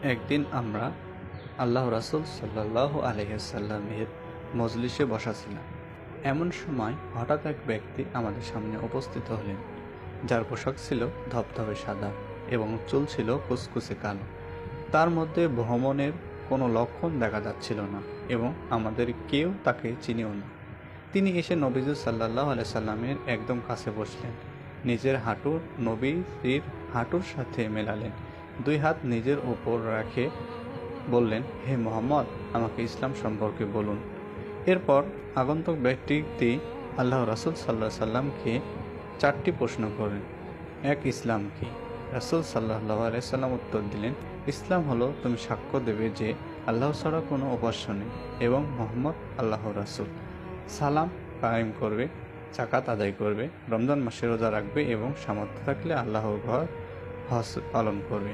একদিন আমরা আল্লাহ রাসূল সাল্লাল্লাহু আলাইহি ওয়াসাল্লামের মজলিসে বসা ছিলাম। এমন সময় হঠাৎ এক ব্যক্তি আমাদের সামনে উপস্থিত হলেন, যার পোশাক ছিল ধবধবে সাদা এবং চুল ছিল কুচকুচে কালো। তার মধ্যে ভ্রমণের কোনো লক্ষণ দেখা যাচ্ছিল না এবং আমাদের কেউ তাকে চিনিও না। তিনি এসে নবীজি সাল্লাল্লাহু আলাইহি সাল্লামের একদম কাছে বসলেন, নিজের হাঁটু নবীজির হাঁটুর সাথে মেলালেন, দুই হাত নিজের উপর রেখে বললেন, হে মোহাম্মদ, আমাকে ইসলাম সম্পর্কে বলুন। এরপর আগন্তুক ব্যক্তিটি আল্লাহ রাসূল সাল্লাল্লাহু আলাইহি সাল্লামকে 4টি প্রশ্ন করেন। এক, ইসলাম কি? রাসূল সাল্লাল্লাহু আলাইহি সাল্লাম উত্তর দিলেন, ইসলাম হলো তুমি সাক্ষ্য দেবে যে আল্লাহ ছাড়া কোনো উপাস্য নেই এবং মুহাম্মদ আল্লাহর রাসূল। সালাম কায়েম করবে, যাকাত আদায় করবে, রমজান মাসে রোজা রাখবে এবং সামর্থ্য থাকলে আল্লাহর ঘর হজ পালন করবে।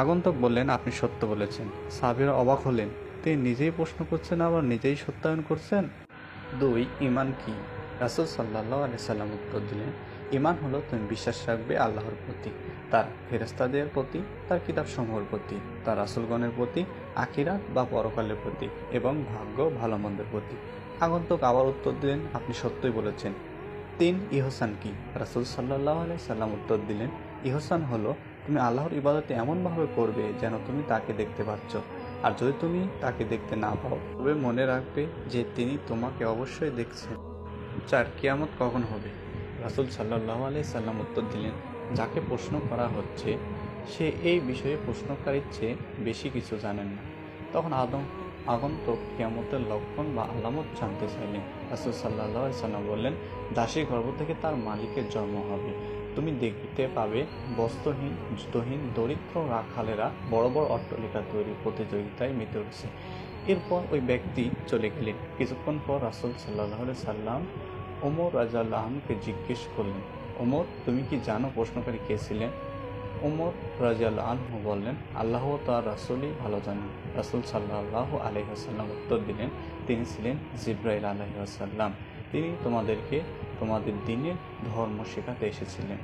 আগন্তুক বললেন, আপনি সত্য বলেছেন। সাহাবীরা অবাক হলেন, তিনি নিজেই প্রশ্ন করছেন আবার নিজেই সত্যায়ন করছেন। 2, ঈমান কি? রাসূল সাল্লাল্লাহু আলাইহি সাল্লাম উত্তর দিলেন, ঈমান হলো তুমি বিশ্বাস রাখবে আল্লাহর প্রতি, তার ফেরেশতাদের প্রতি, তার কিতাবসমূহের প্রতি, তার রাসূলগণের প্রতি, আখিরাত বা পরকালের প্রতি এবং ভাগ্য ভালো মন্দের প্রতি। আগন্তুক আবার উত্তর দিলেন, আপনি সত্যই বলেছেন। 3, ইহসান কি? রাসূল সাল্লাল্লাহু আলাইহি সাল্লাম উত্তর দিলেন, ইহসান হলো তুমি আল্লাহর ইবাদত এমনভাবে করবে যেন তুমি তাকে দেখতে পাচ্ছ, আর যদি তুমি তাকে দেখতে না পাও তবে মনে রাখবে যে তিনি তোমাকে অবশ্যই দেখছেন। 4, কিয়ামত কখন হবে? রাসূল সাল্লাল্লাহু আলাইহি সাল্লাম উত্তর দিলেন, যাকে প্রশ্ন করা হচ্ছে সে এই বিষয়ে প্রশ্নকারীর চেয়ে বেশি কিছু জানেন না। তখন আগন্তুক কিয়ামতের লক্ষণ বা আলামত জানতে চাইলেন। রাসূল সাল্লাল্লাহু আলাইহি সাল্লাম বললেন, দাসীর গর্ভ থেকে তার মালিকের জন্ম হবে। তুমি দেখতে পাবে বস্ত্রহীন, জুতোহীন, দরিদ্র রাখালেরা বড় বড় অট্টালিকা তৈরির প্রতিযোগিতায় মেতে উঠছে। এরপর ওই ব্যক্তি চলে গেলেন। কিছুক্ষণ পর রাসূল সাল্লাল্লাহু আলাইহি সাল্লাম ওমর রাদিয়াল্লাহু আনহুকে জিজ্ঞেস করলেন, ওমর, তুমি কি জানো প্রশ্নকারী কে ছিলেন? ওমর রাদিয়াল্লাহু আনহু বললেন, আল্লাহ ও তার রাসূলই ভালো জানেন। রাসূল সাল্লাল্লাহু আলাইহি ওয়াসাল্লাম উত্তর দিলেন, তিনি ছিলেন জিবরাইল আলাইহিস সালাম। তিনি তোমাদেরকে তোমাদের দ্বীনের ধর্ম শেখাতে এসেছিলেন।